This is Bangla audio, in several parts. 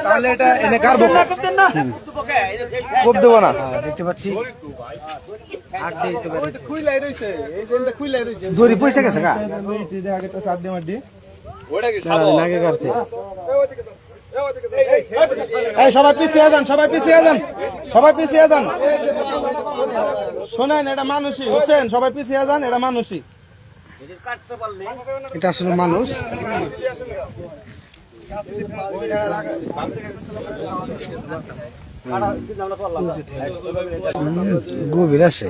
তাহলে এটা এনে কাটবো, কোপ দেবো না। দেখতে পাচ্ছি দড়ি পয়সা গেছে গা সবাই পিছিয়ে যান, সবাই পিছিয়ে যান, সবাই পিছিয়ে যান। শোনেন, এটা মানুষই বুঝছেন, সবাই পিছিয়ে যান, এটা মানুষই, এটা আসলে মানুষ। গভীর আছে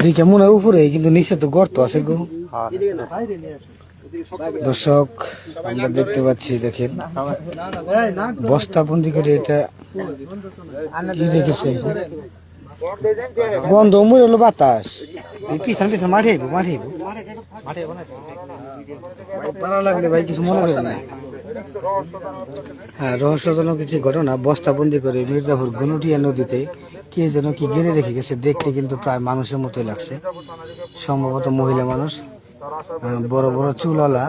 দেখে মনে হয় উপরে, কিন্তু নিচে তো গর্ত আছে গো। দর্শক আমরা দেখতে পাচ্ছি, দেখেন বস্তাবন্দি করে এটা কি রেখেছে, গন্ধ মরে হলো বাতাস। পিছন পিছন মাঠে ভালো লাগলে ভাই কিছু মনে করে না। হ্যাঁ, রহস্যজনক একটি ঘটনা, বস্তাবন্দি করে মির্জাপুর গনুটিয়া নদীতে কে যেন কি ঘিরে রেখে গেছে। দেখতে কিন্তু প্রায় মানুষের মতোই লাগছে, সম্ভবত মহিলা মানুষ, বড় বড় চুলওয়ালা,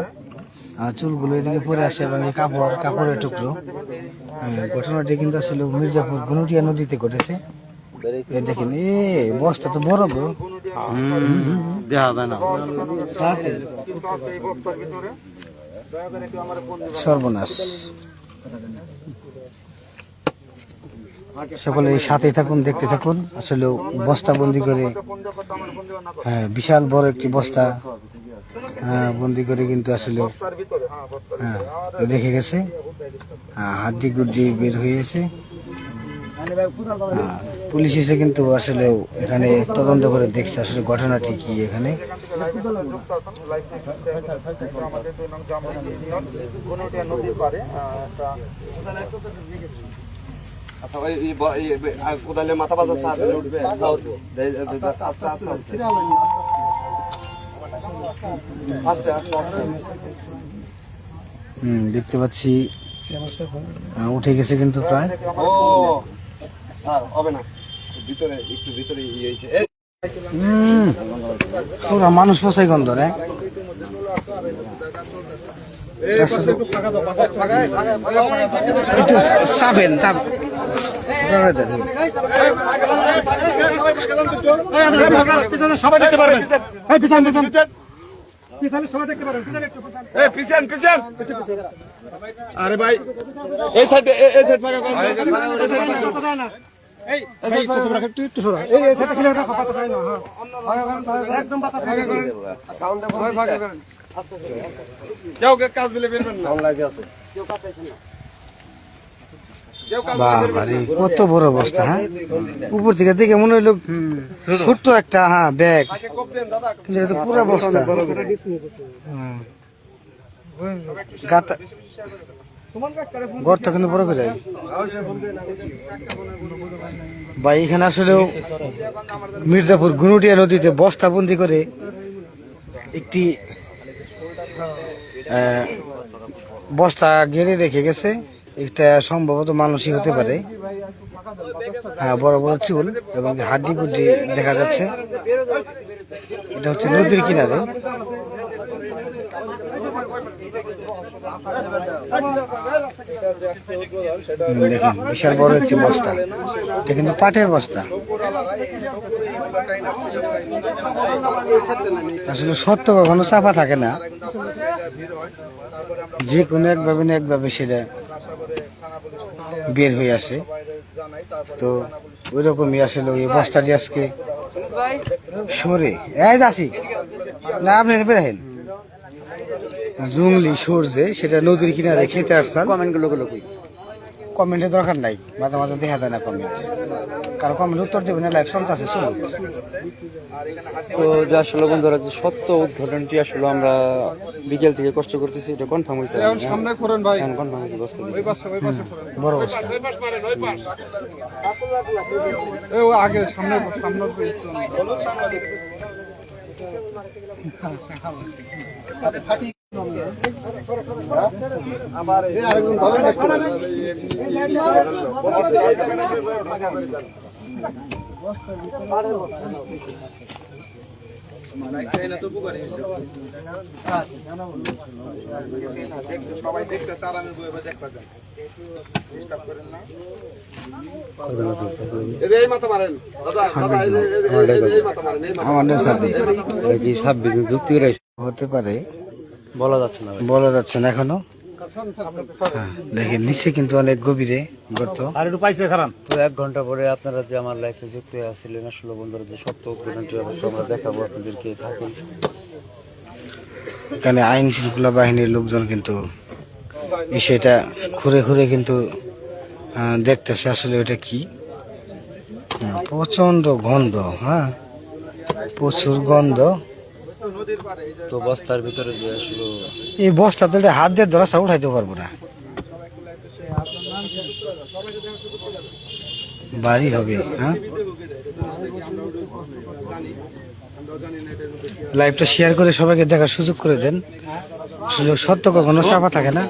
চুলগুলো এদিকে পরে আসে এবং কাপড়ের টুকরো। ঘটনাটি কিন্তু আসলে মির্জাপুর গনুটিয়া নদীতে ঘটেছে। দেখেন এ বস্তা তো বড় গো, দেখা যায় না। সর্বনাশ। সকলে সাথে থাকুন, দেখতে থাকুন। আসলে বস্তাবন্দি করে, বিশাল বড় একটি বস্তা বন্দি করে কিন্তু আসলে দেখে গেছে, হাড্ডি গুড্ডি বের হয়েছে। পুলিশ এসে কিন্তু আসলে এখানে তদন্ত করে দেখছে আসলে ঘটনাটি কি এখানে। মাথা দেখতে পাচ্ছি উঠে গেছে কিন্তু প্রায়। পুরা মানুষ পচাই গন্ধ রে। একটু চাবেন সবাই দেখতে পারবেন, আরে ভাই এই সাইডে, এই সাইড ফাঁকা করেন, কত বড় অবস্থা। হ্যাঁ, উপর থেকে দেখে মনে হইলো ছোট্ট একটা ব্যাগ, কিন্তু পুরো বস্তা। গর্ত কিন্তু বড় করে যায় ভাই। এখানে আসলেও মির্জাপুর গনুটিয়া নদীতে বস্তাবন্দি করে একটি বস্তা ঘিরে রেখে গেছে। এটা সম্ভবত মানুষই হতে পারে। হ্যাঁ, বড় বড় চুল এবং হাড্ডি গুড্ডি দেখা যাচ্ছে। এটা হচ্ছে নদীর কিনারে। দেখেন বিশাল বড় একটি বস্তা, এটা কিন্তু পাটের বস্তা। আসলে সত্য কখনো চাপা থাকে না, যে কোনো একভাবে না একভাবে সেটা বের হয়ে আসে। তো ওই রকমই আসলে ওই বস্তাটি আজকে সরে যাচ্ছি না, আপনি বেরাহেন জুংলি সরছে, সেটা নদীর কিনারে খেতে আসছেন। কমেন্টের দরকার নাই, মাঝে মাঝে দেখা যায় না কমেন্ট, কারণ কমেন্ট উত্তর দেবেন না, লাইভ চলতেছে। তো যে আসলে বন্ধুরা, যে সত্য উদ্ঘাটনটি আসলে আমরা বিকেল থেকে কষ্ট করতেছি, এটা কনফার্ম হয়েছে। কনফার্ম হয়েছে বড় অবস্থা। আগে সামনে আমার আরেকজন ধরেন সবাই দেখতেছে আর আমি বইবা দেখবা যান ডিস্টার্ব করেন না এই মাথা মারেন দাদা দাদা এই মাথা মারেন এই মাথা আমাদের সাথে কি 26 যুক্তি করে হতে পারে, বলা যাচ্ছে না। বলা যাচ্ছে না এখনো। হ্যাঁ, দেখেন নিচে কিন্তু অনেক গভীরে গর্ত। তো 1 ঘন্টা পরে আপনারা যে আমার লাইফে যুক্ত হয়ে আসছিলেন, আসলে বন্ধুরা যে সত্য উদ্ঘাটনটি অবশ্যই আমরা দেখাবো আপনাদেরকে। থাকুন। এখানে আইন শৃঙ্খলা বাহিনীর লোকজন কিন্তু বিষয়টা ঘুরে ঘুরে কিন্তু দেখতেছে আসলে ওটা কি। প্রচন্ড গন্ধ, হ্যাঁ প্রচুর গন্ধ। তো বস্তার ভিতরে যে আসলে এই বস্তা তো এটা হাত দিয়ে ধরা উঠাইতে পারবো না, বাড়ি হবে। হ্যাঁ, লাইভটা শেয়ার করে সবাইকে দেখার সুযোগ করে দেন। আসলে সত্য কখনো চাপা থাকে না,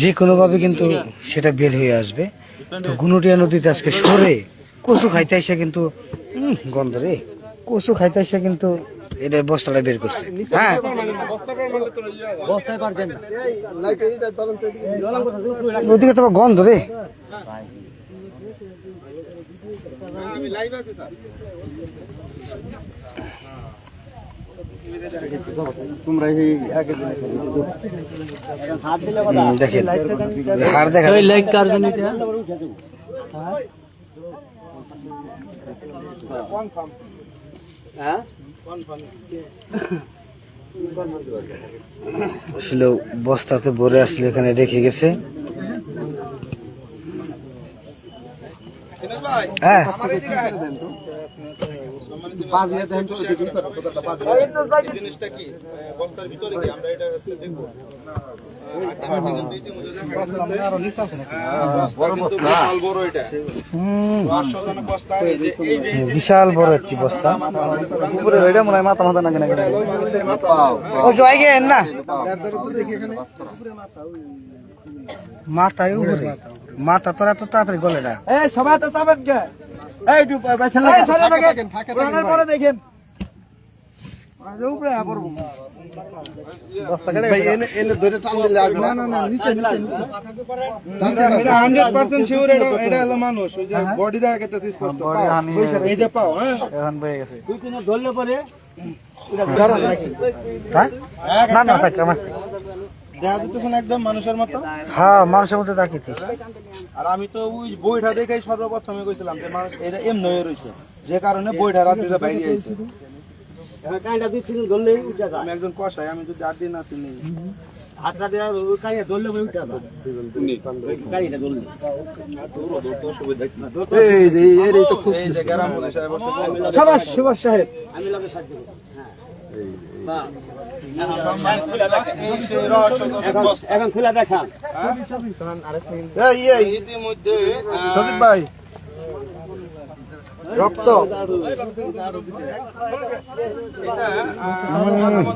যে কোনো ভাবে কিন্তু সেটা বের হয়ে আসবে। তো গুনুটিয়া নদীতে আজকে সরে কচু খাইতে এসে কিন্তু গন্ধ রে, কচু খাইতে এসে কিন্তু এটা বস্তাটা বের করছে। হ্যাঁ, বস্তায় পারতেন না। ওদিকে তোমার গন্ধ রে। আমি লাইভ আছে স্যার তোমরা এই আগে দেখেন হার দেখা ওই লাইক কার জন্য এটা হ্যাঁ আসলে বস্তাতে ভরে আসলে এখানে রেখে গেছে। হ্যাঁ, জিনিসটা কি বস্তার ভিতরে কি আমরা এটা দেখবো বড় এটা বস্তা বিশাল বড় একটি বস্তা। উপরে ওইটা মনে হয় মাথা মাথা নাকি নাকি ওকে আগে না মাথায় উপরে, মাথা তোর এত তাড়াতাড়ি গলে না। এই সবাই তো যাবেন কে এই একটু বাইসাল এই সরে দেখেন পুরানোর পরে দেখেন উপরে পড়ব বস্তা কেটে ভাই এনে ধরে টান দিলে আসবে না না না নিচে নিচে নিচে এটা 100% শিওর এটা হলো মানুষ ওই যে বডি দেখা গেছে স্পষ্ট এই যে পাও হ্যাঁ এখন বয়ে গেছে তুই কিনা ধরলে পরে হ্যাঁ না না ভাই কামাস দেখা যাচ্ছে না একদম মানুষের মতো। হ্যাঁ, মানুষের মধ্যে তাকিয়েছি। আর আমি তো ওই বইটা দেখেই সর্বপ্রথমে কইছিলাম যে মানুষ এটা এমনি হয়ে রইছে, যে কারণে বইটা রাত্রিটা বাইরে আইছে। আমি একজন কষাই, আমি যদি 8 দিন আসি নেই এখন খুলে দেখা ইতিমধ্যে সদিক ভাই রক্ত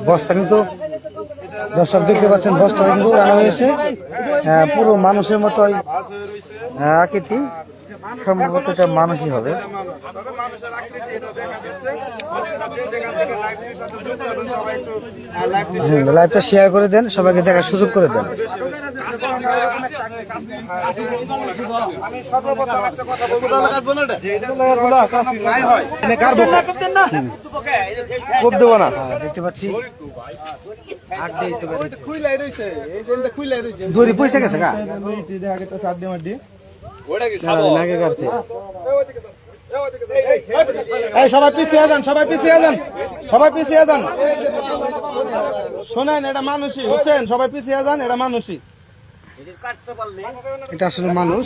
বস্তা কিন্তু দর্শক দেখতে পাচ্ছেন, বস্তা কিন্তু উড়ানো হয়েছে পুরো মানুষের মতোই আকৃতি। সম্ভবত এটা মানুষই হবে। মানুষের আকৃতি এটা দেখা যাচ্ছে। সবাই একটু লাইভটা শেয়ার করে দেন, সবাইকে দেখার সুযোগ করে দেন। আমি সর্বপ্রথম একটা কথা বলবো, যে এটা নাই হয় এনে কার বকো কোপ দেব না। দেখতে পাচ্ছি খুইলাই রইছে, এই জেনটা খুইলাই রইছে, দড়ি পয়সা গেছে গা। দেখা গেছে 4 দিয়ে মাটি ওটা কি খাবো নাকি কাটছে এই সবাই পিছিয়ে যান, সবাই পিছিয়ে যান, সবাই পিছিয়ে যান। শোনেন এটা মানুষই বুঝছেন, সবাই পিছিয়ে যান, এটা মানুষই। এটা আসলে মানুষ।